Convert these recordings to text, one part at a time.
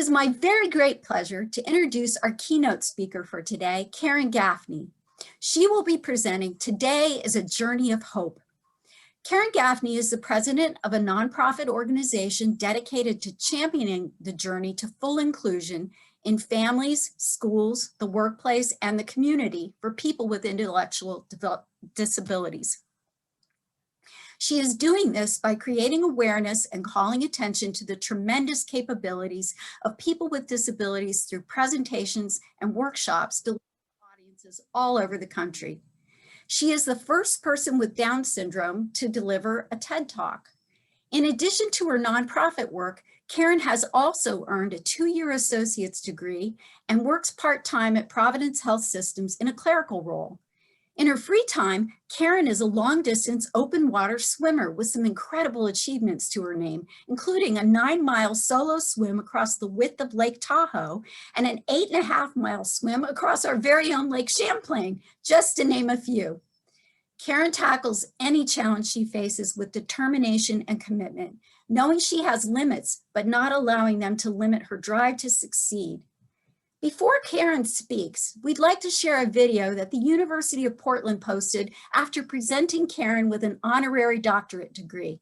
is my very great pleasure to introduce our keynote speaker for today, Karen Gaffney. She will be presenting Today is a Journey of Hope. Karen Gaffney is the president of a nonprofit organization dedicated to championing the journey to full inclusion in families, schools, the workplace, and the community for people with intellectual disabilities. She is doing this by creating awareness and calling attention to the tremendous capabilities of people with disabilities through presentations and workshops delivered to audiences all over the country. She is the first person with Down syndrome to deliver a TED Talk. In addition to her nonprofit work, Karen has also earned a 2-year associate's degree and works part-time at Providence Health Systems in a clerical role. In her free time, Karen is a long-distance open water swimmer with some incredible achievements to her name, including a 9-mile solo swim across the width of Lake Tahoe and an 8.5-mile swim across our very own Lake Champlain, just to name a few. Karen tackles any challenge she faces with determination and commitment, knowing she has limits, but not allowing them to limit her drive to succeed. Before Karen speaks, we'd like to share a video that the University of Portland posted after presenting Karen with an honorary doctorate degree.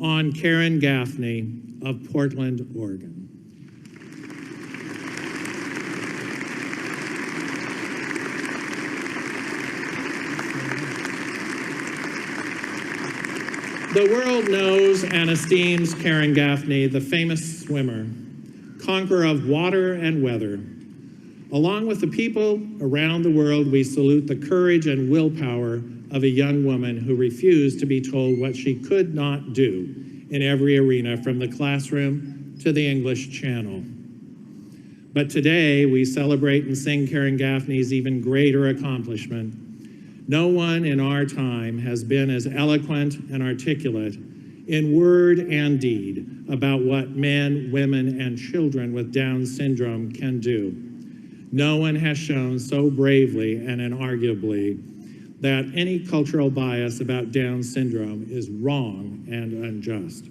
On Karen Gaffney of Portland, Oregon. The world knows and esteems Karen Gaffney, the famous swimmer, conqueror of water and weather. Along with the people around the world, we salute the courage and willpower of a young woman who refused to be told what she could not do in every arena, from the classroom to the English Channel. But today, we celebrate and sing Karen Gaffney's even greater accomplishment. No one in our time has been as eloquent and articulate in word and deed about what men, women, and children with Down syndrome can do. No one has shown so bravely and inarguably that any cultural bias about Down syndrome is wrong and unjust.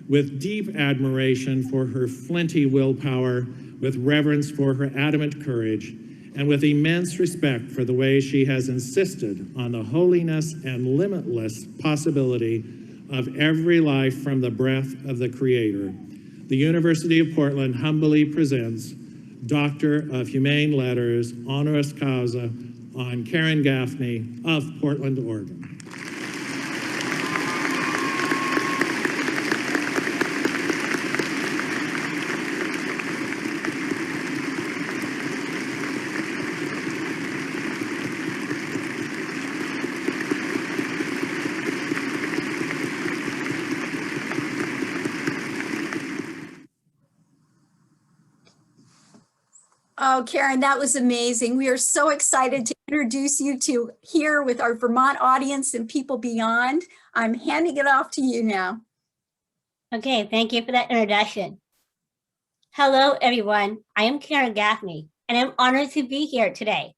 With deep admiration for her flinty willpower, with reverence for her adamant courage, and with immense respect for the way she has insisted on the holiness and limitless possibility of every life from the breath of the Creator, the University of Portland humbly presents Doctor of Humane Letters, honoris causa, on Karen Gaffney of Portland, Oregon. Oh, Karen, that was amazing. We are so excited to introduce you to here with our Vermont audience and people beyond. I'm handing it off to you now. Okay, thank you for that introduction. Hello, everyone. I am Karen Gaffney, and I'm honored to be here today.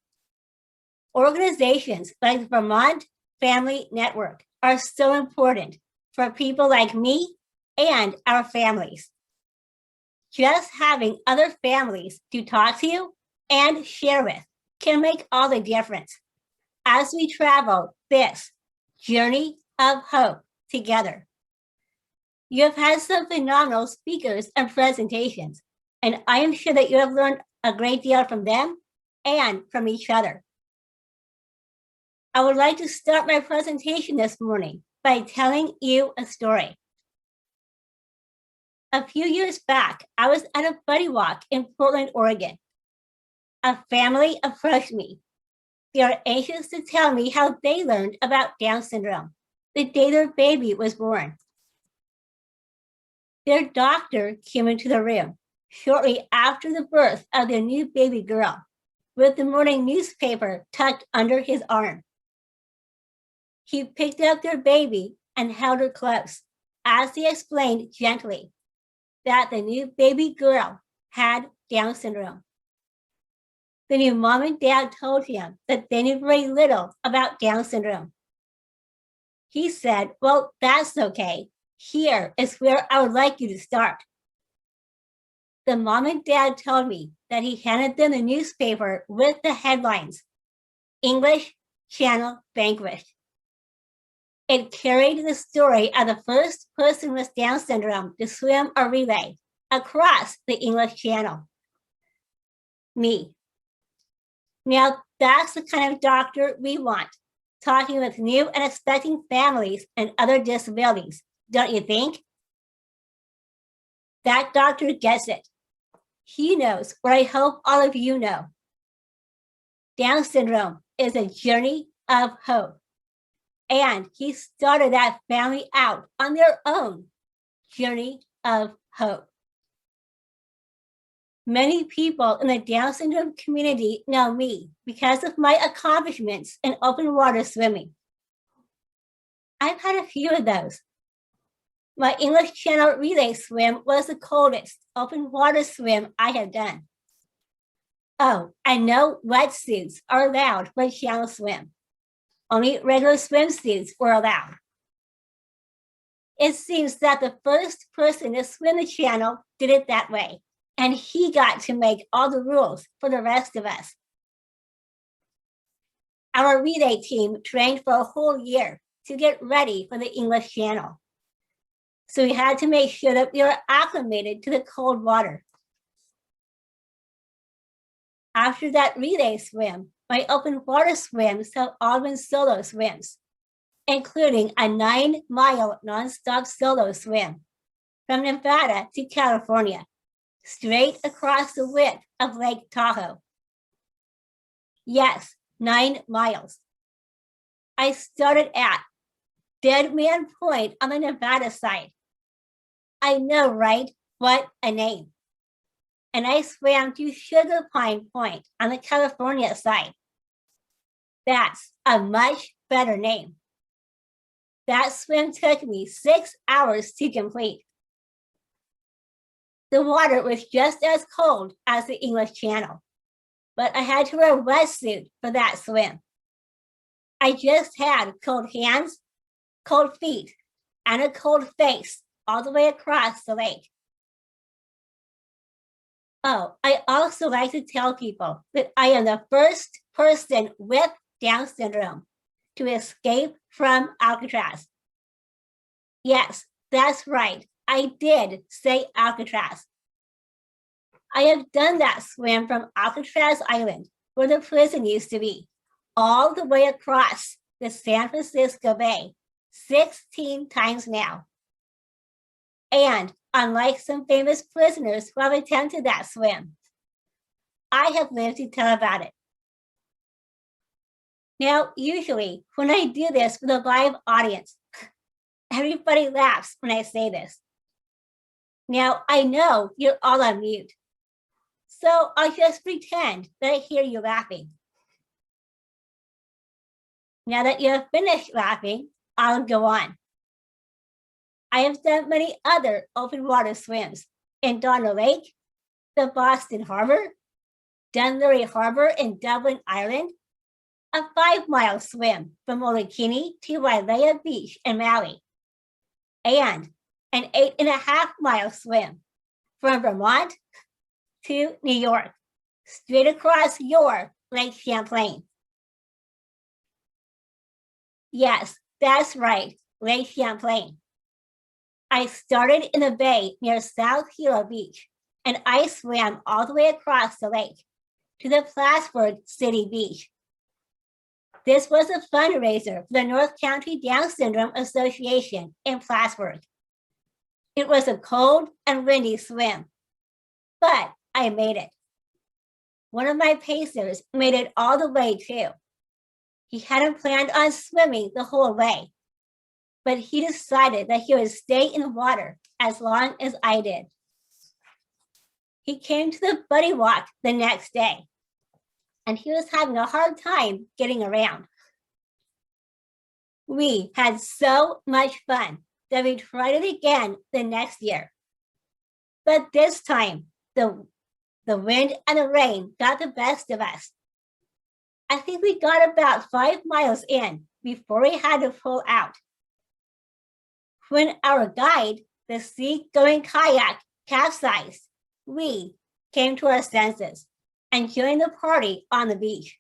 Organizations like the Vermont Family Network are so important for people like me and our families. Just having other families to talk to and share with can make all the difference as we travel this journey of hope together. You have had some phenomenal speakers and presentations, and I am sure that you have learned a great deal from them and from each other. I would like to start my presentation this morning by telling you a story. A few years back, I was at a buddy walk in Portland, Oregon. A family approached me. They are anxious to tell me how they learned about Down syndrome the day their baby was born. Their doctor came into the room shortly after the birth of their new baby girl, with the morning newspaper tucked under his arm. He picked up their baby and held her close as he explained gently, that the new baby girl had Down syndrome. The new mom and dad told him that they knew very little about Down syndrome. He said, well, that's okay. Here is where I would like you to start. The mom and dad told me that he handed them the newspaper with the headlines, English Channel vanquished. It carried the story of the first person with Down syndrome to swim a relay across the English Channel. Me. Now that's the kind of doctor we want, talking with new and expecting families and other disabilities, don't you think? That doctor gets it. He knows what I hope all of you know. Down syndrome is a journey of hope. And he started that family out on their own journey of hope. Many people in the Down syndrome community know me because of my accomplishments in open water swimming. I've had a few of those. My English Channel relay swim was the coldest open water swim I have done. Oh, and no wetsuits are allowed for a channel swim. Only regular swimsuits were allowed. It seems that the first person to swim the channel did it that way, and he got to make all the rules for the rest of us. Our relay team trained for a whole year to get ready for the English Channel. So we had to make sure that we were acclimated to the cold water. After that relay swim, my open water swims have all been solo swims, including a 9-mile nonstop solo swim from Nevada to California, straight across the width of Lake Tahoe. Yes, 9 miles. I started at Dead Man Point on the Nevada side. I know, right? What a name. And I swam to Sugar Pine Point on the California side. That's a much better name. That swim took me 6 hours to complete. The water was just as cold as the English Channel, but I had to wear a wetsuit for that swim. I just had cold hands, cold feet, and a cold face all the way across the lake. Oh, I also like to tell people that I am the first person with Down syndrome to escape from Alcatraz. Yes, that's right. I did say Alcatraz. I have done that swim from Alcatraz Island, where the prison used to be, all the way across the San Francisco Bay, 16 times now. And unlike some famous prisoners who have attempted that swim, I have lived to tell about it. Now, usually when I do this with a live audience, everybody laughs when I say this. Now, I know you're all on mute, so I'll just pretend that I hear you laughing. Now that you have finished laughing, I'll go on. I have done many other open water swims in Donner Lake, the Boston Harbor, Dunleary Harbor in Dublin, Ireland, a 5-mile swim from Molokini to Wailea Beach in Maui, and an 8.5-mile swim from Vermont to New York, straight across your Lake Champlain. Yes, that's right, Lake Champlain. I started in the bay near South Hilo Beach, and I swam all the way across the lake to the Plattsburgh City Beach. This was a fundraiser for the North County Down Syndrome Association in Plattsburgh. It was a cold and windy swim, but I made it. One of my pacers made it all the way too. He hadn't planned on swimming the whole way, but he decided that he would stay in the water as long as I did. He came to the buddy walk the next day, and he was having a hard time getting around. We had so much fun that we tried it again the next year. But this time, the wind and the rain got the best of us. I think we got about 5 miles in before we had to pull out. When our guide, the sea-going kayak, capsized, we came to our senses and joined the party on the beach.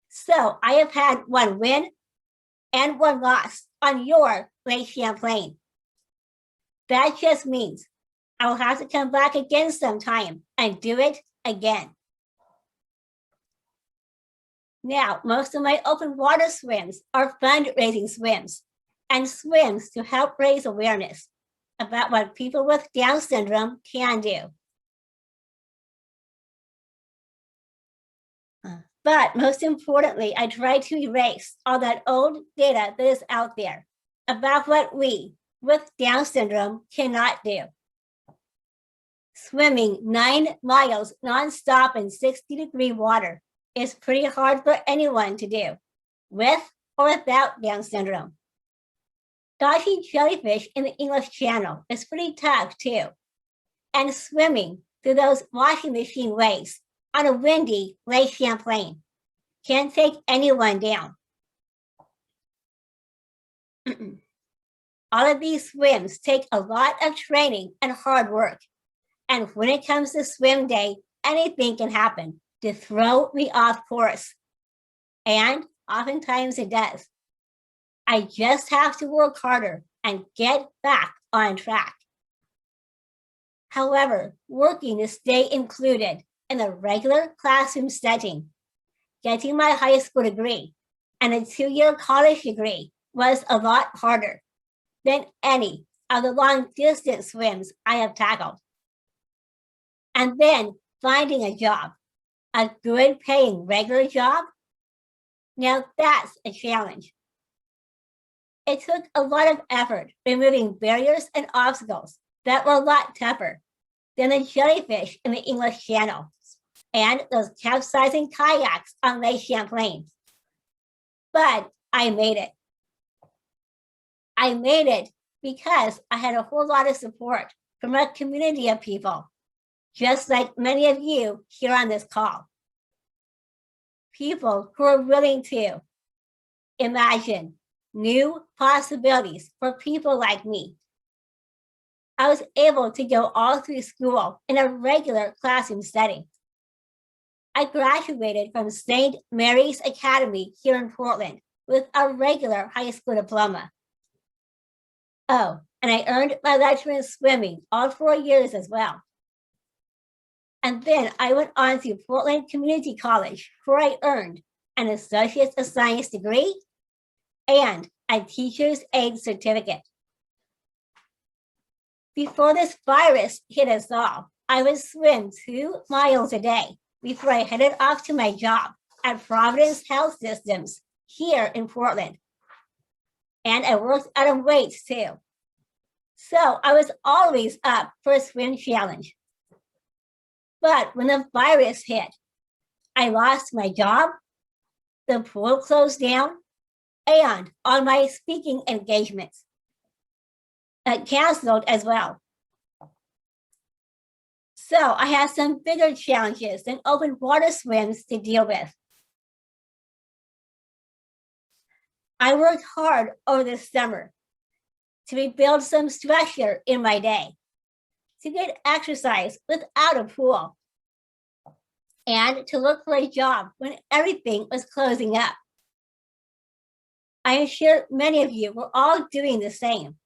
So I have had one win and one loss on your Lake Champlain. That just means I will have to come back again sometime and do it again. Now, most of my open water swims are fundraising swims and swims to help raise awareness about what people with Down syndrome can do. But most importantly, I try to erase all that old data that is out there about what we with Down syndrome cannot do. Swimming 9 miles nonstop in 60-degree water is pretty hard for anyone to do, with or without Down syndrome. Dodging jellyfish in the English Channel is pretty tough too. And swimming through those washing machine waves on a windy Lake Champlain can take anyone down. All of these swims take a lot of training and hard work. And when it comes to swim day, anything can happen to throw me off course. And oftentimes it does. I just have to work harder and get back on track. However, working to stay included in a regular classroom setting, getting my high school degree and a 2-year college degree was a lot harder than any of the long distance swims I have tackled. And then finding a job, a good paying regular job, now that's a challenge. It took a lot of effort removing barriers and obstacles that were a lot tougher than the jellyfish in the English Channel and those capsizing kayaks on Lake Champlain. But I made it. I made it because I had a whole lot of support from a community of people, just like many of you here on this call. People who are willing to imagine new possibilities for people like me. I was able to go all through school in a regular classroom setting. I graduated from St. Mary's Academy here in Portland with a regular high school diploma. Oh, and I earned my lecture in swimming all 4 years as well. And then I went on to Portland Community College, where I earned an Associate of Science degree and a teacher's aide certificate. Before this virus hit us all, I would swim 2 miles a day before I headed off to my job at Providence Health Systems here in Portland. And I worked out weights too. So I was always up for a swim challenge. But when the virus hit, I lost my job, the pool closed down, and all my speaking engagements canceled as well. So I had some bigger challenges than open water swims to deal with. I worked hard over the summer to rebuild some structure in my day, to get exercise without a pool, and to look for a job when everything was closing up. I am sure many of you were all doing the same.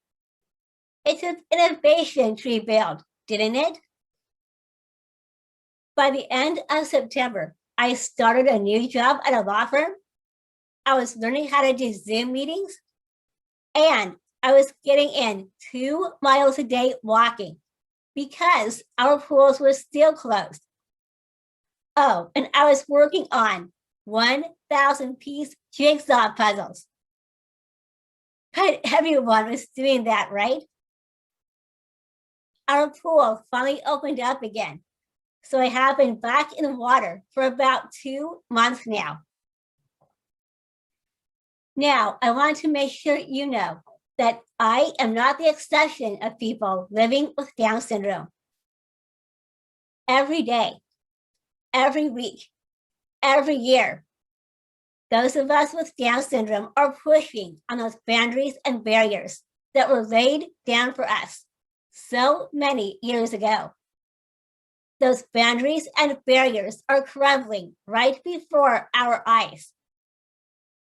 It took innovation to rebuild, didn't it? By the end of September, I started a new job at a law firm. I was learning how to do Zoom meetings, and I was getting in 2 miles a day walking because our pools were still closed. Oh, and I was working on 1,000-piece jigsaw puzzles. But everyone was doing that, right? Our pool finally opened up again, so I have been back in the water for about 2 months now. Now, I want to make sure you know that I am not the exception of people living with Down syndrome. every day, every week, every year. Those of us with Down syndrome are pushing on those boundaries and barriers that were laid down for us so many years ago. Those boundaries and barriers are crumbling right before our eyes.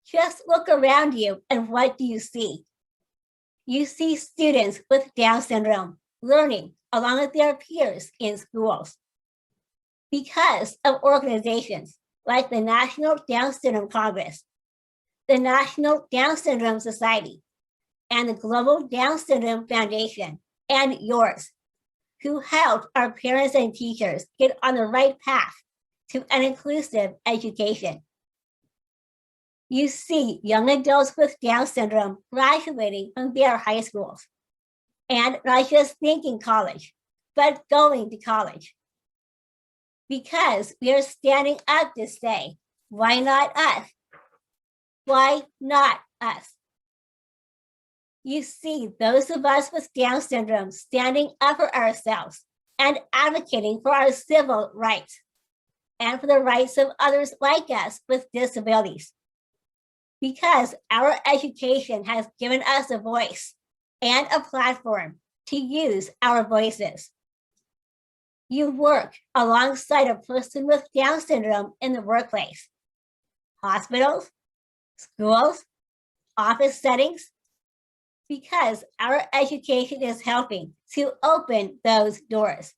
Just look around you and what do you see? You see students with Down syndrome learning along with their peers in schools. Because of organizations like the National Down Syndrome Congress, the National Down Syndrome Society, and the Global Down Syndrome Foundation, and yours, who helped our parents and teachers get on the right path to an inclusive education. You see young adults with Down syndrome graduating from their high schools, and not just thinking college, but going to college. Because we are standing up to say, why not us? Why not us? You see those of us with Down syndrome standing up for ourselves and advocating for our civil rights and for the rights of others like us with disabilities. Because our education has given us a voice and a platform to use our voices. You work alongside a person with Down syndrome in the workplace, hospitals, schools, office settings, because our education is helping to open those doors.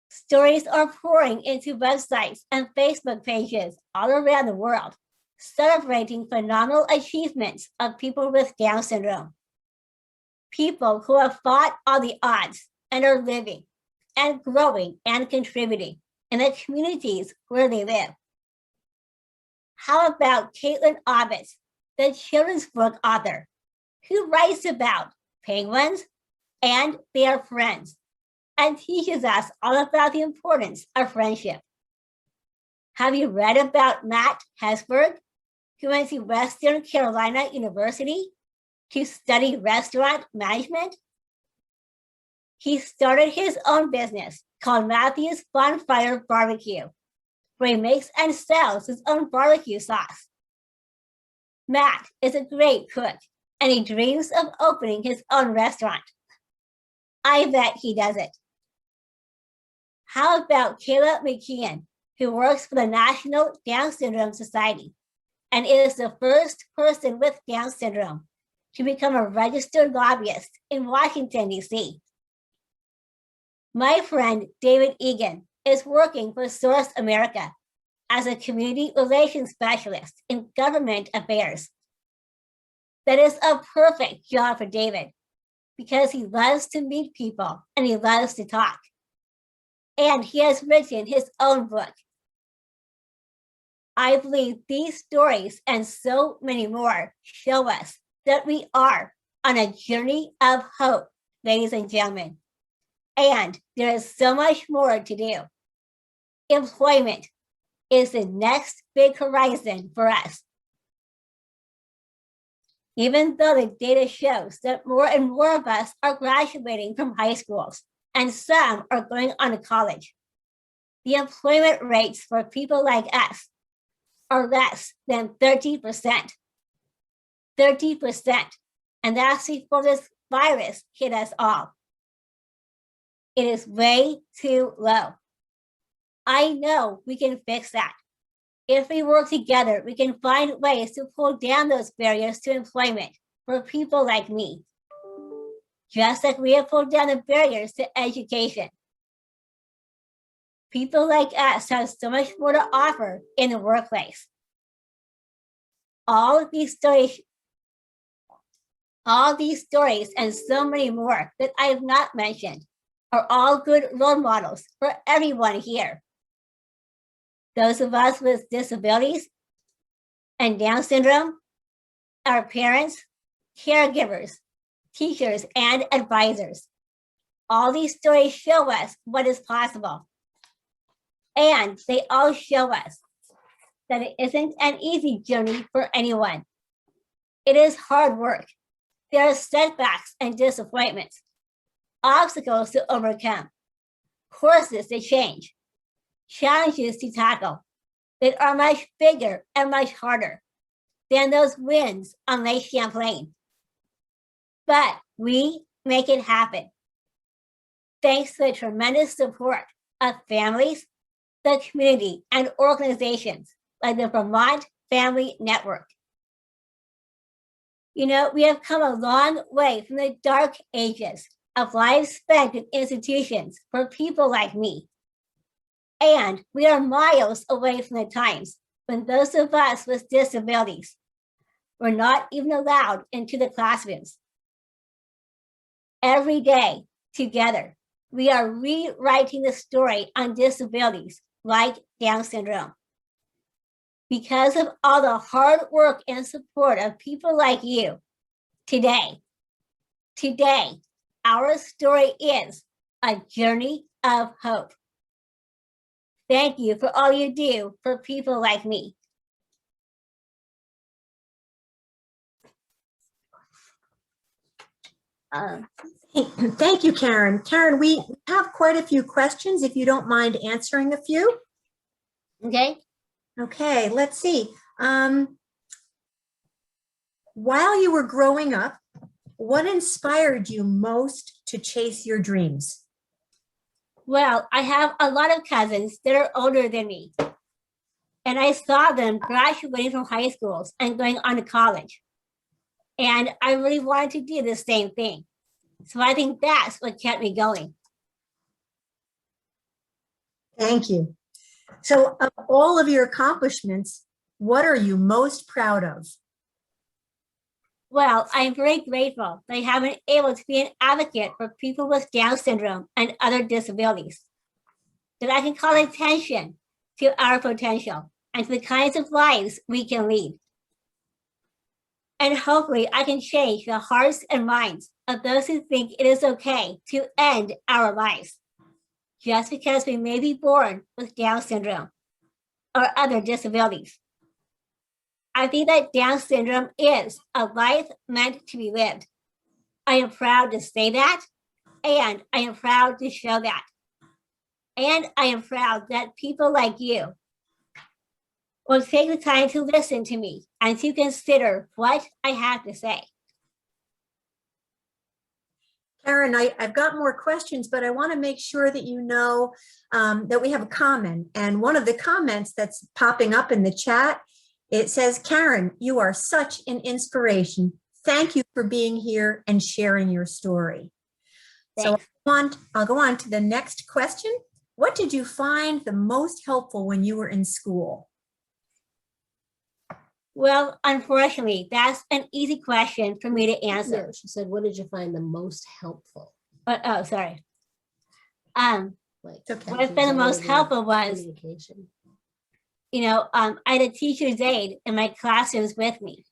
Stories are pouring into websites and Facebook pages all around the world, celebrating phenomenal achievements of people with Down syndrome. People who have fought all the odds and are living and growing and contributing in the communities where they live. How about Caitlin Obbett, the children's book author, who writes about penguins and their friends and teaches us all about the importance of friendship? Have you read about Matt Hesberg, who went to Western Carolina University to study restaurant management? He started his own business called Matthew's Bonfire Barbecue, where he makes and sells his own barbecue sauce. Matt is a great cook, and he dreams of opening his own restaurant. I bet he does it. How about Kayla Mckeon, who works for the National Down Syndrome Society and is the first person with Down syndrome to become a registered lobbyist in Washington, D.C. My friend David Egan is working for Source America as a community relations specialist in government affairs. That is a perfect job for David because he loves to meet people and he loves to talk. And he has written his own book. I believe these stories and so many more show us that we are on a journey of hope, ladies and gentlemen. And there is so much more to do. Employment is the next big horizon for us. Even though the data shows that more and more of us are graduating from high schools and some are going on to college, the employment rates for people like us are less than 30%. 30%. And that's before this virus hit us all. It is way too low. I know we can fix that. If we work together, we can find ways to pull down those barriers to employment for people like me, just like we have pulled down the barriers to education. People like us have so much more to offer in the workplace. All these stories and so many more that I have not mentioned are all good role models for everyone here. Those of us with disabilities and Down syndrome, our parents, caregivers, teachers, and advisors. All these stories show us what is possible. And they all show us that it isn't an easy journey for anyone. It is hard work. There are setbacks and disappointments, obstacles to overcome. courses to change, challenges to tackle that are much bigger and much harder than those wins on Lake Champlain. But we make it happen. Thanks to the tremendous support of families, the community, and organizations like the Vermont Family Network. You know, we have come a long way from the dark ages of lives spent in institutions for people like me. And we are miles away from the times when those of us with disabilities were not even allowed into the classrooms. Every day, together, we are rewriting the story on disabilities like Down syndrome. Because of all the hard work and support of people like you, today, our story is a journey of hope. Thank you for all you do for people like me. Thank you, Karen. Karen, we have quite a few questions, if you don't mind answering a few. Okay. Okay, let's see. While you were growing up, what inspired you most to chase your dreams? Well, I have a lot of cousins that are older than me. And I saw them graduating from high schools and going on to college. And I really wanted to do the same thing. So I think that's what kept me going. Thank you. So of all of your accomplishments, what are you most proud of? Well, I'm very grateful that I have been able to be an advocate for people with Down syndrome and other disabilities. That I can call attention to our potential and to the kinds of lives we can lead. And hopefully I can change the hearts and minds of those who think it is okay to end our lives just because we may be born with Down syndrome or other disabilities. I think that Down syndrome is a life meant to be lived. I am proud to say that, and I am proud to show that. And I am proud that people like you will take the time to listen to me and to consider what I have to say. Karen, I've got more questions, but I want to make sure that you know that we have a comment. And one of the comments that's popping up in the chat, it says, Karen, you are such an inspiration. Thank you for being here and sharing your story. Thanks. So I'll go on to the next question. What did you find the most helpful when you were in school? Well, unfortunately, that's an easy question for me to answer. No, she said, what did you find the most helpful? But oh, sorry. Like, It's okay. What has been the most helpful was, communication. you know, I had a teacher's aide in my classrooms with me.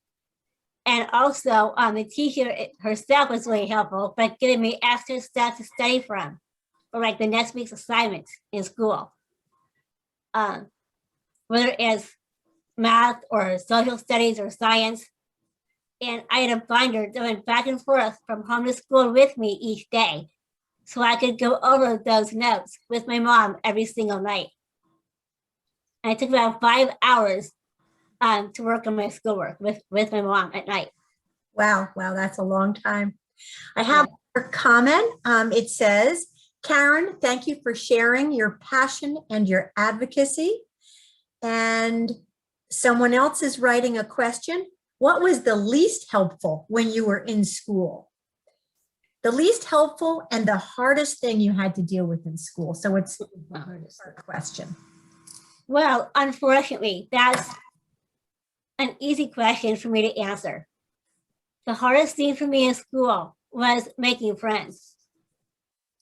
And also the teacher herself was really helpful, but giving me extra stuff to study from for like the next week's assignments in school. Whether it's math or social studies or science. And I had a binder that went back and forth from home to school with me each day, so I could go over those notes with my mom every single night. And it took about 5 hours to work on my schoolwork with my mom at night. Wow, that's a long time. I have a comment. It says, Karen, thank you for sharing your passion and your advocacy. And someone else is writing a question. What was the least helpful when you were in school? The least helpful and the hardest thing you had to deal with in school. So it's The hardest. a question. Well, unfortunately, that's an easy question for me to answer. The hardest thing for me in school was making friends.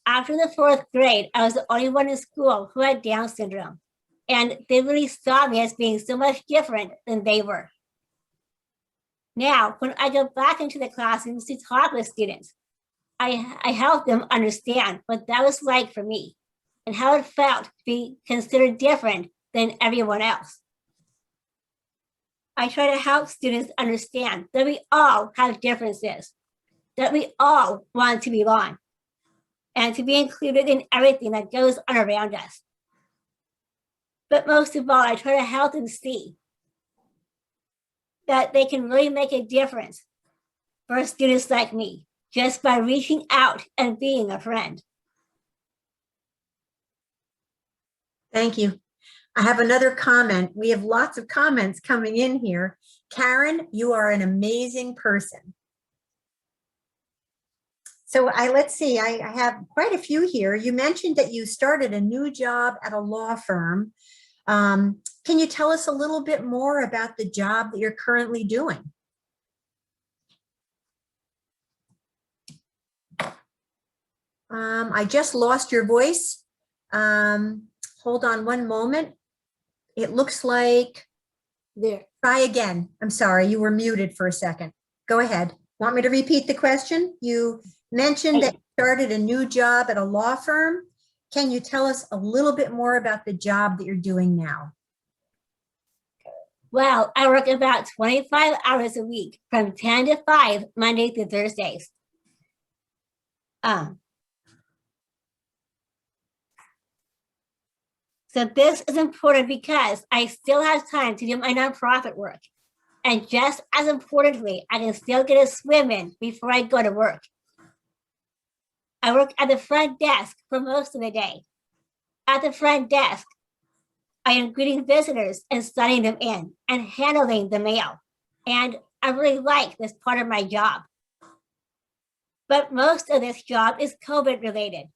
After the 4th grade, I was the only one in school who had Down syndrome. And they really saw me as being so much different than they were. Now, when I go back into the classrooms to talk with students, I help them understand what that was like for me and how it felt to be considered different than everyone else. I try to help students understand that we all have differences, that we all want to belong, and to be included in everything that goes on around us. But most of all, I try to help them see that they can really make a difference for students like me just by reaching out and being a friend. Thank you. I have another comment. We have lots of comments coming in here. Karen, you are an amazing person. So let's see, I have quite a few here. You mentioned that you started a new job at a law firm. Can you tell us a little bit more about the job that you're currently doing? I just lost your voice. Hold on one moment. It looks like, There. try again. I'm sorry, you were muted for a second. Go ahead. Want me to repeat the question? You mentioned that you started a new job at a law firm. Can you tell us a little bit more about the job that you're doing now? Well, I work about 25 hours a week from 10 to 5, Monday through Thursdays. So this is important because I still have time to do my nonprofit work. And just as importantly, I can still get a swim in before I go to work. I work at the front desk for most of the day. At the front desk, I am greeting visitors and signing them in and handling the mail. And I really like this part of my job. But most of this job is COVID related.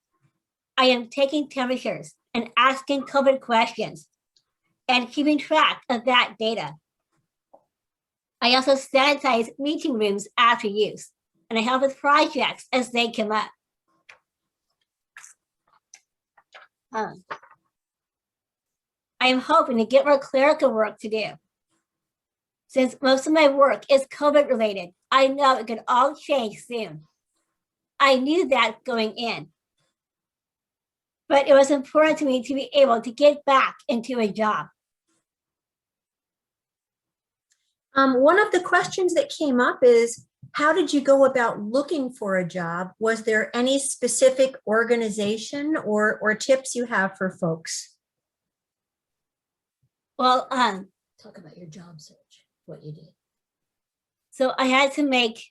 I am taking temperatures and asking COVID questions and keeping track of that data. I also sanitize meeting rooms after use, and I help with projects as they come up. I am hoping to get more clerical work to do. Since most of my work is COVID related, I know it could all change soon. I knew that going in. But it was important to me to be able to get back into a job. One of the questions that came up is, how did you go about looking for a job? Was there any specific organization or tips you have for folks? Well, Talk about your job search, what you did. so I had to make,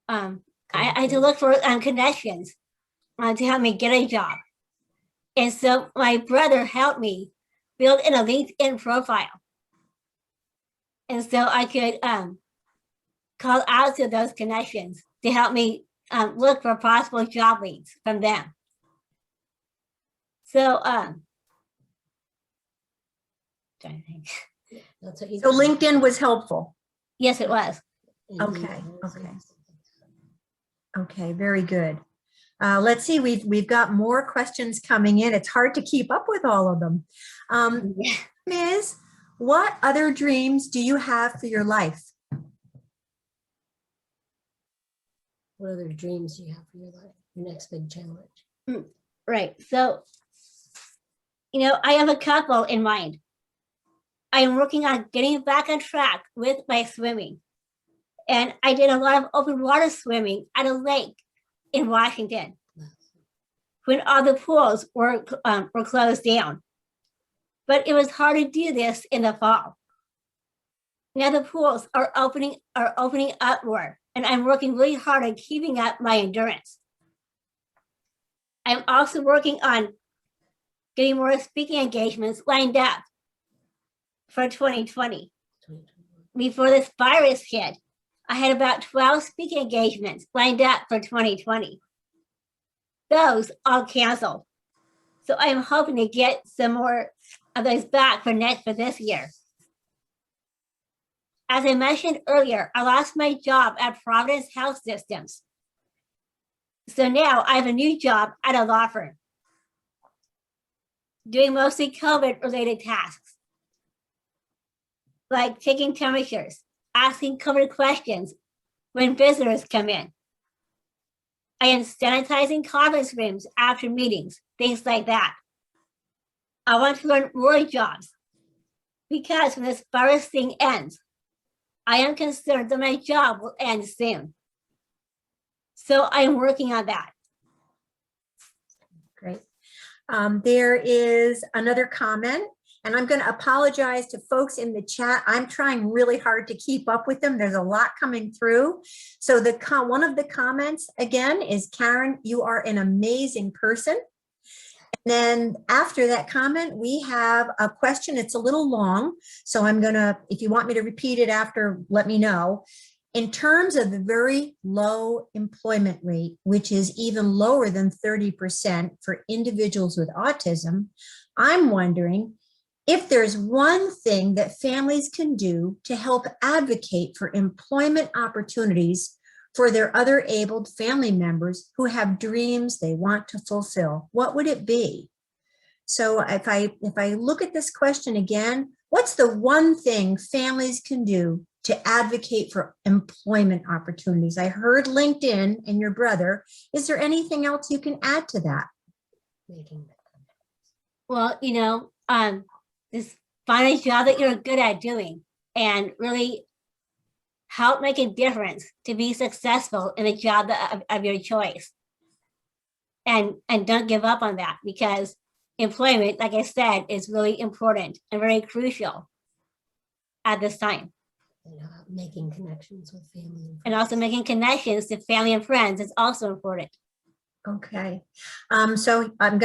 I had to look for connections to help me get a job. And so my brother helped me build in a LinkedIn profile. And so I could call out to those connections to help me look for possible job leads from them. So, trying to think. That's what you So did. LinkedIn was helpful. Yes, it was. Okay, Okay, very good. Let's see, we've got more questions coming in. It's hard to keep up with all of them. Ms., what other dreams do you have for your life? What other dreams do you have for your life? Your next big challenge? Right. So, I have a couple in mind. I am working on getting back on track with my swimming. And I did a lot of open water swimming at a lake in Washington when all the pools were closed down. But it was hard to do this in the fall. Now the pools are opening up more, and I'm working really hard on keeping up my endurance. I'm also working on getting more speaking engagements lined up for 2020. Before this virus hit, I had about 12 speaking engagements lined up for 2020. Those all canceled. So I'm hoping to get some more of those back for this year. As I mentioned earlier, I lost my job at Providence Health Systems. So now I have a new job at a law firm, doing mostly COVID-related tasks, like taking temperatures, asking COVID questions when visitors come in. I am sanitizing conference rooms after meetings, things like that. I want to learn more jobs because when this virus thing ends, I am concerned that my job will end soon. So I am working on that. Great. There is another comment, and I'm going to apologize to folks in the chat. I'm trying really hard to keep up with them. There's a lot coming through. So one of the comments again is, Karen, you are an amazing person. And then after that comment, we have a question. It's a little long, so I'm going to, if you want me to repeat it after, let me know. In terms of the very low employment rate, which is even lower than 30% for individuals with autism, I'm wondering if there's one thing that families can do to help advocate for employment opportunities for their other abled family members who have dreams they want to fulfill. What would it be? So if I look at this question again, what's the one thing families can do to advocate for employment opportunities? I heard LinkedIn and your brother. Is there anything else you can add to that? Well, just find a job that you're good at doing and really help make a difference to be successful in a job of your choice. And don't give up on that, because employment, like I said, is really important and very crucial at this time. Making connections with family. And also making connections to family and friends is also important. Okay. So I'm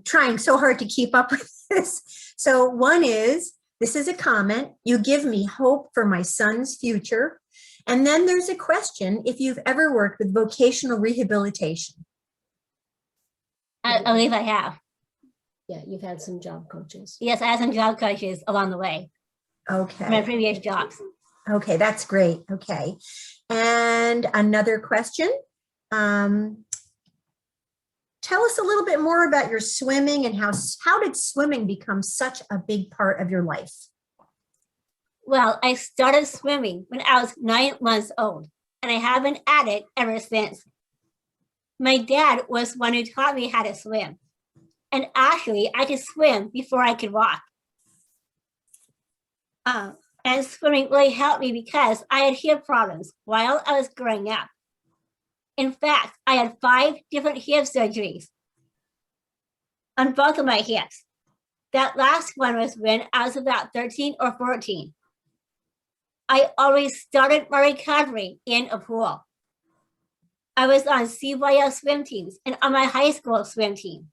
trying so hard to keep up with this. So one is, this is a comment, you give me hope for my son's future. And then there's a question, if you've ever worked with vocational rehabilitation. I believe I have. Yeah, you've had some job coaches. Yes, I had some job coaches along the way. Okay. My previous jobs. Okay, that's great. Okay. And another question. Tell us a little bit more about your swimming and how did swimming become such a big part of your life? Well, I started swimming when I was 9 months old, and I have been at it ever since. My dad was one who taught me how to swim. And actually, I could swim before I could walk. And swimming really helped me because I had hip problems while I was growing up. In fact, I had 5 different hip surgeries on both of my hips. That last one was when I was about 13 or 14. I always started my recovery in a pool. I was on CYO swim teams and on my high school swim team.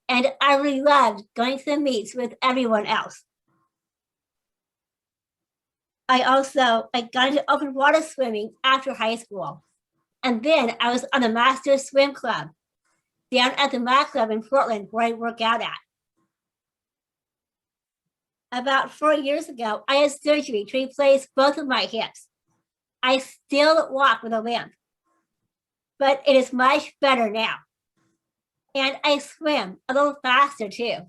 And I really loved going to the meets with everyone else. I got into open water swimming after high school. And then I was on the Master Swim Club down at the Mac Club in Portland, where I work out at. About 4 years ago, I had surgery to replace both of my hips. I still walk with a limp, but it is much better now. And I swim a little faster too.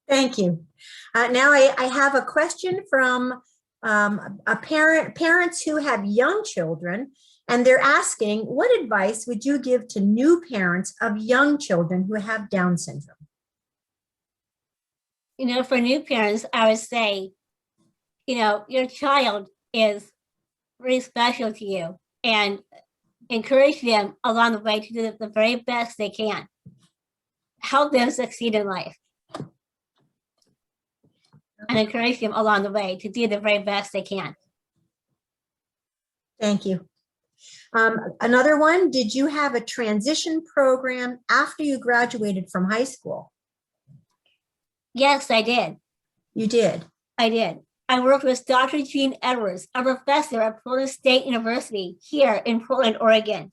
Thank you. Now I have a question from parents who have young children, and they're asking, what advice would you give to new parents of young children who have Down syndrome? For new parents, I would say, your child is really special to you, and encourage them along the way to do the very best they can. Help them succeed in life. And encourage them along the way to do the very best they can. Thank you. Another one, did you have a transition program after you graduated from high school? Yes, I did. You did? I did. I worked with Dr. Jean Edwards, a professor at Portland State University here in Portland, Oregon.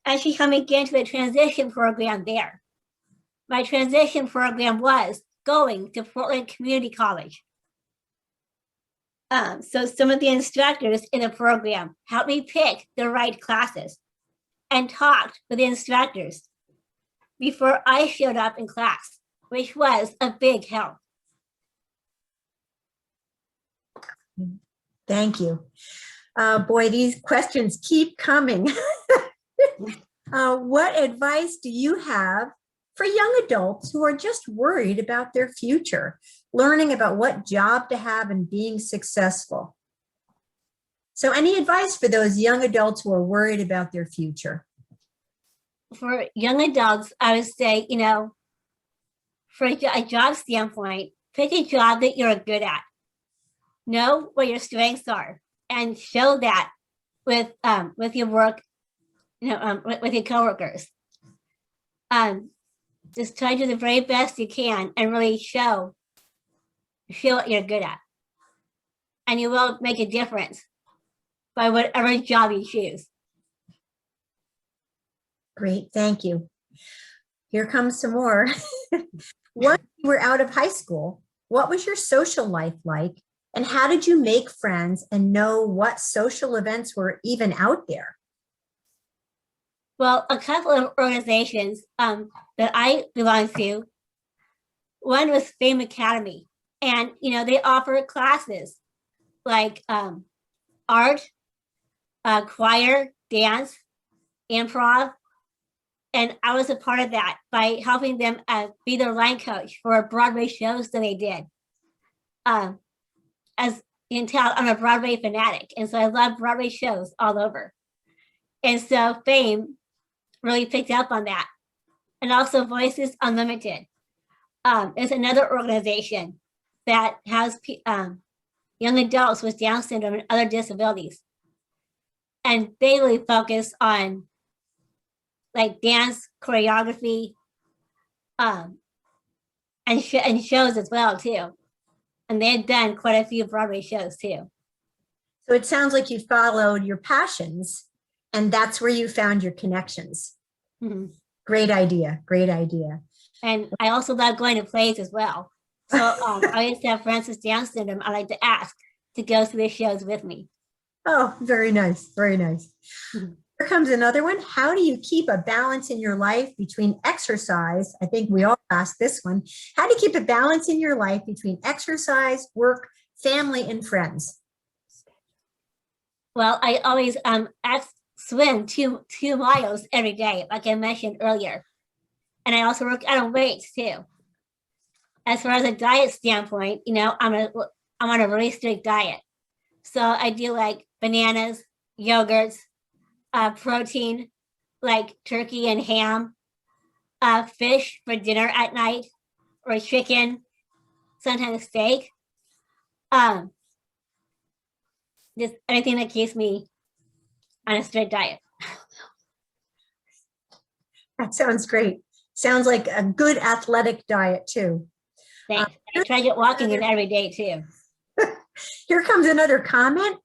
And she helped me get into the transition program there. My transition program was going to Portland Community College. So some of the instructors in the program helped me pick the right classes and talked with the instructors before I showed up in class, which was a big help. Thank you. Boy, these questions keep coming. What advice do you have for young adults who are just worried about their future, learning about what job to have and being successful? So any advice for those young adults who are worried about their future? for young adults, I would say, for a job standpoint, pick a job that you're good at. Know what your strengths are and show that with your work, with your coworkers. Just try to do the very best you can and really show what you're good at. And you will make a difference by whatever job you choose. Great, thank you. Here comes some more. Once you were out of high school, what was your social life like? And how did you make friends and know what social events were even out there? Well, a couple of organizations that I belong to, one was Fame Academy. And, they offer classes like art, choir, dance, improv. And I was a part of that by helping them be their line coach for Broadway shows that they did. As you can tell, I'm a Broadway fanatic. And so I love Broadway shows all over. And so Fame really picked up on that. And also Voices Unlimited is another organization that has young adults with Down syndrome and other disabilities. And they really focus on like dance, choreography, and shows as well too. And they've done quite a few Broadway shows too. So it sounds like you followed your passions and that's where you found your connections. Mm-hmm. Great idea, great idea. And I also love going to plays as well. So I used to have friends with Down syndrome I like to ask to go to the shows with me. Oh, very nice, very nice. Mm-hmm. Here comes another one. How do you keep a balance in your life between exercise? I think we all ask this one. How do you keep a balance in your life between exercise, work, family, and friends? Well, I always swim 2 miles every day, like I mentioned earlier. And I also work out on weights too. As far as a diet standpoint, I'm on a really strict diet. So I do like bananas, yogurts, protein, like turkey and ham, fish for dinner at night, or chicken, sometimes steak. Just anything that keeps me on a strict diet. That sounds great. Sounds like a good athletic diet too. Thanks. I try to get walking in every day too. Here comes another comment.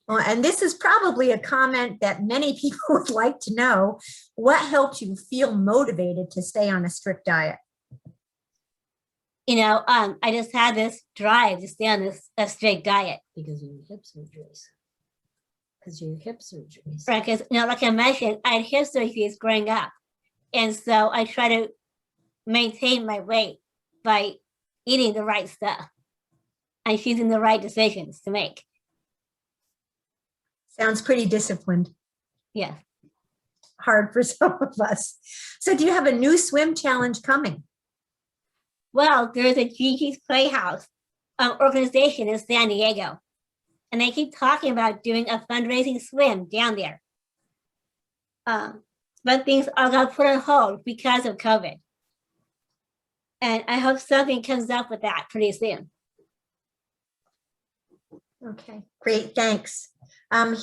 Well, and this is probably a comment that many people would like to know. What helped you feel motivated to stay on a strict diet? I just had this drive to stay on a strict diet. Because of your hip surgeries. Right, because, like I mentioned, I had hip surgeries growing up. And so I try to maintain my weight by eating the right stuff and choosing the right decisions to make. Sounds pretty disciplined. Yeah. Hard for some of us. So do you have a new swim challenge coming? Well, there's a Gigi's Playhouse organization in San Diego. And they keep talking about doing a fundraising swim down there. But things are going to put on hold because of COVID. And I hope something comes up with that pretty soon. Okay, great, thanks.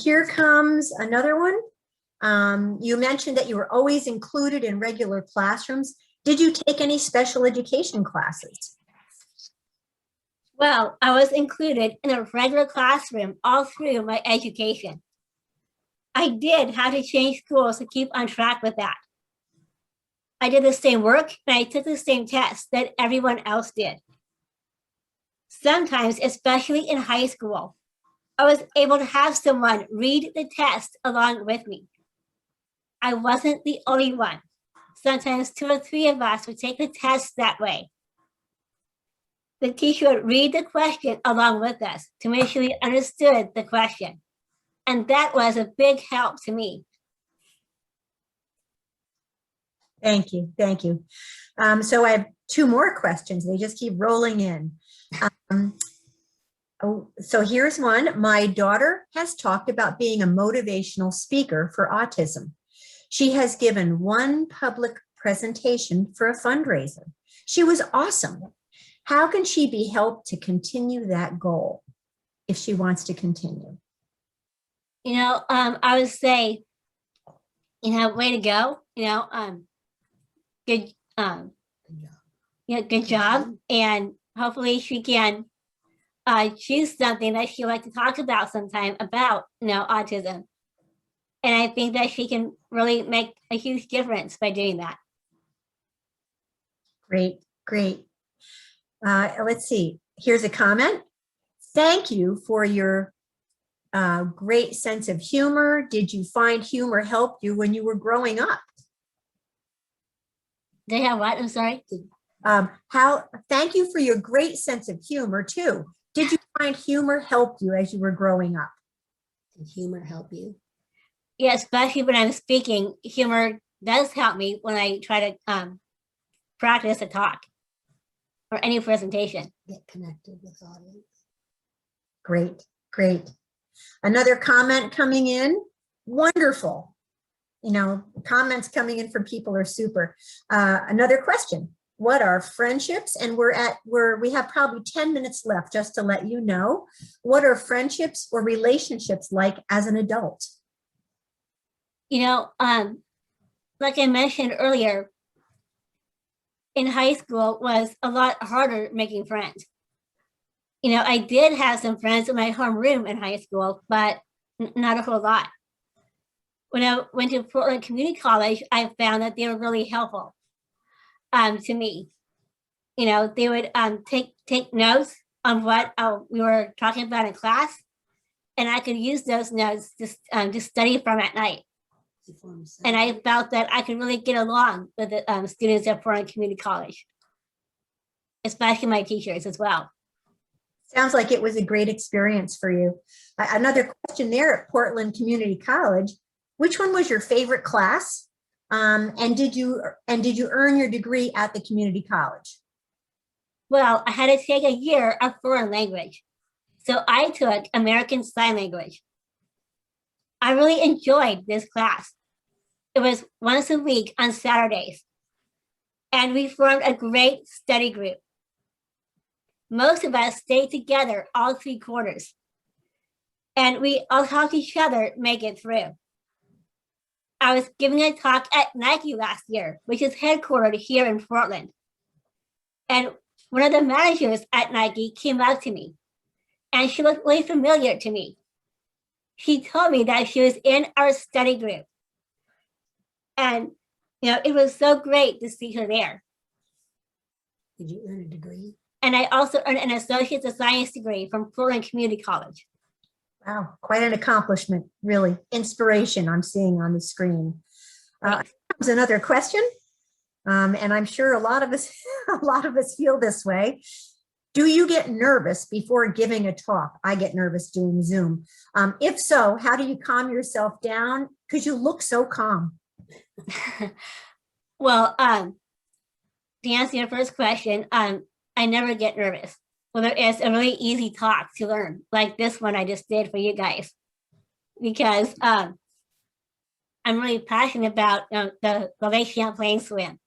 Here comes another one. You mentioned that you were always included in regular classrooms. Did you take any special education classes? Well, I was included in a regular classroom all through my education. I did have to change schools to keep on track with that. I did the same work and I took the same tests that everyone else did. Sometimes, especially in high school, I was able to have someone read the test along with me. I wasn't the only one. Sometimes 2 or 3 of us would take the test that way. The teacher would read the question along with us to make sure we understood the question. And that was a big help to me. Thank you, thank you. So I have 2 more questions. They just keep rolling in. So here's one. My daughter has talked about being a motivational speaker for autism. She has given one public presentation for a fundraiser. She was awesome. How can she be helped to continue that goal if she wants to continue? I would say, way to go. Good, good job. And hopefully she can choose something that she'd like to talk about sometime about, autism. And I think that she can really make a huge difference by doing that. Great, great. Let's see. Here's a comment. Thank you for your great sense of humor. Did you find humor helped you when you were growing up? They have what? I'm sorry. Thank you for your great sense of humor too. Did you find humor help you as you were growing up? Did humor help you? Yeah, especially when I'm speaking, humor does help me when I try to practice a talk or any presentation. Get connected with audience. Great, great. Another comment coming in. Wonderful. Comments coming in from people are super. Another question. What are friendships? And we have probably 10 minutes left just to let you know. What are friendships or relationships like as an adult? Like I mentioned earlier, in high school was a lot harder making friends. I did have some friends in my homeroom in high school, but not a whole lot. When I went to Portland Community College, I found that they were really helpful to me. They would take notes on what we were talking about in class, and I could use those notes to study from at night. And I felt that I could really get along with the students at Portland Community College, especially my teachers as well. Sounds like it was a great experience for you. Another question there at Portland Community College. Which one was your favorite class? And did you earn your degree at the community college? Well, I had to take a year of foreign language. So I took American Sign Language. I really enjoyed this class. It was once a week on Saturdays. And we formed a great study group. Most of us stayed together all 3 quarters. And we all helped each other make it through. I was giving a talk at Nike last year, which is headquartered here in Portland. And one of the managers at Nike came up to me, and she looked really familiar to me. She told me that she was in our study group. And, it was so great to see her there. Did you earn a degree? And I also earned an Associate's of Science degree from Portland Community College. Wow, quite an accomplishment, really. Inspiration I'm seeing on the screen. There's another question, and I'm sure a lot of us feel this way. Do you get nervous before giving a talk? I get nervous doing Zoom. If so, how do you calm yourself down? Because you look so calm. Well, to answer your first question, I never get nervous. Whether it's a really easy talk to learn, like this one I just did for you guys, because I'm really passionate about the Lake Champlain swim,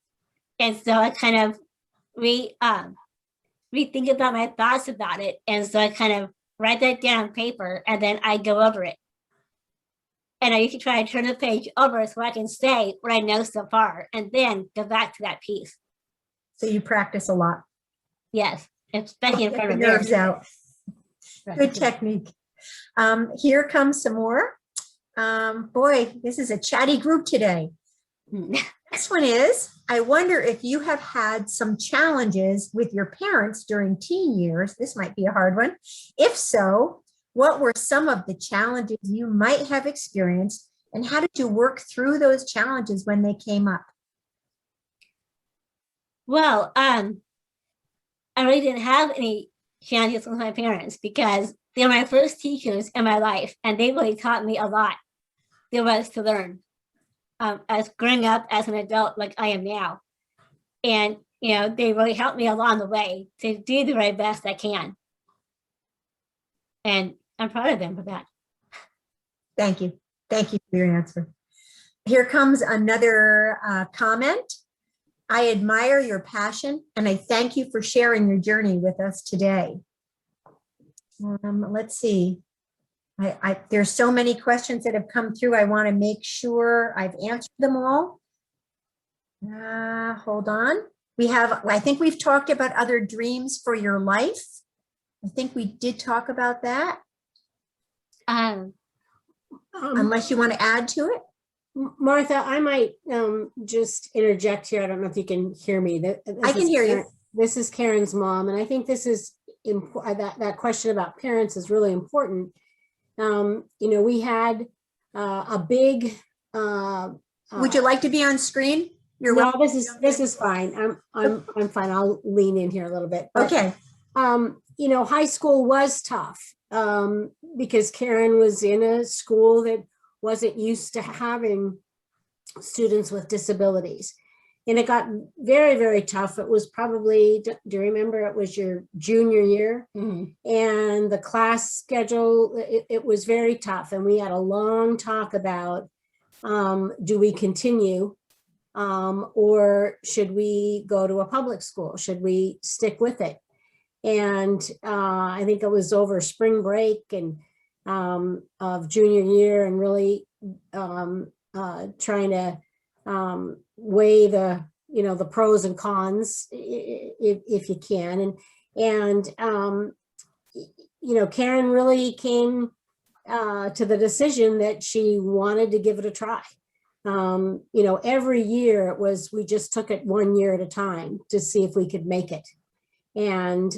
and so I kind of rethink about my thoughts about it, and so I kind of write that down on paper, and then I go over it, and I usually try to turn the page over so I can say what I know so far, and then go back to that piece. So you practice a lot. Yes. Especially in front of nerves out. Good technique. Here comes some more. Boy, this is a chatty group today. Next one is, I wonder if you have had some challenges with your parents during teen years. This might be a hard one. If so, what were some of the challenges you might have experienced, and how did you work through those challenges when they came up? Well, I really didn't have any challenges with my parents because they were my first teachers in my life, and they really taught me a lot there was to learn as growing up as an adult like I am now. And, they really helped me along the way to do the very best I can. And I'm proud of them for that. Thank you. Thank you for your answer. Here comes another comment. I admire your passion and I thank you for sharing your journey with us today. Let's see. There's so many questions that have come through. I want to make sure I've answered them all. Hold on. I think we've talked about other dreams for your life. I think we did talk about that. Unless you want to add to it. Martha, I might just interject here. I don't know if you can hear me. I can hear you. This is Karen's mom, and I think this is that question about parents is really important. You know, we had a big. Would you like to be on screen? No, this is fine. I'm fine. I'll lean in here a little bit. But, okay. You know, high school was tough because Karen was in a school that wasn't used to having students with disabilities. And it got very, very tough. It was probably, do you remember, it was your junior year? Mm-hmm. And the class schedule, it was very tough. And we had a long talk about, do we continue or should we go to a public school? Should we stick with it? And I think it was over spring break and of junior year and really trying to weigh the, you know, the pros and cons if you can. And you know, Karen really came to the decision that she wanted to give it a try. You know, every year it was, we just took it 1 year at a time to see if we could make it. And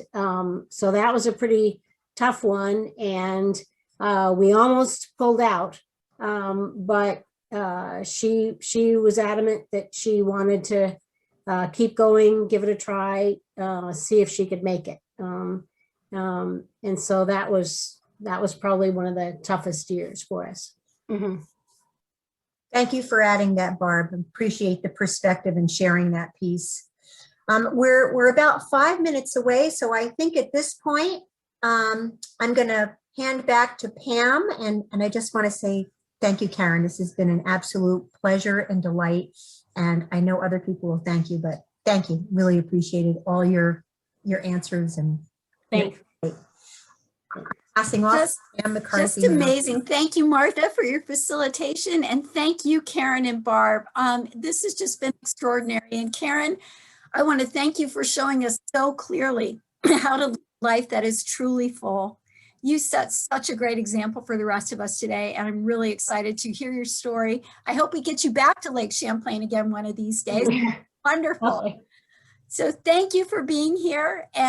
so that was a pretty tough one. And we almost pulled out, but she was adamant that she wanted to keep going, give it a try, see if she could make it. And so that was probably one of the toughest years for us. Mm-hmm. Thank you for adding that, Barb. Appreciate the perspective and sharing that piece. We're about 5 minutes away, so I think at this point, I'm going to hand back to Pam, and I just want to say thank you, Karen. This has been an absolute pleasure and delight, and I know other people will thank you, but thank you. Really appreciated all your answers and thanks. Passing off, Pam McCarthy. Just amazing. Thank you, Martha, for your facilitation, and thank you, Karen and Barb. This has just been extraordinary, and Karen, I want to thank you for showing us so clearly how to live a life that is truly full. You set such a great example for the rest of us today, and I'm really excited to hear your story. I hope we get you back to Lake Champlain again one of these days. Wonderful. Okay. So thank you for being here. And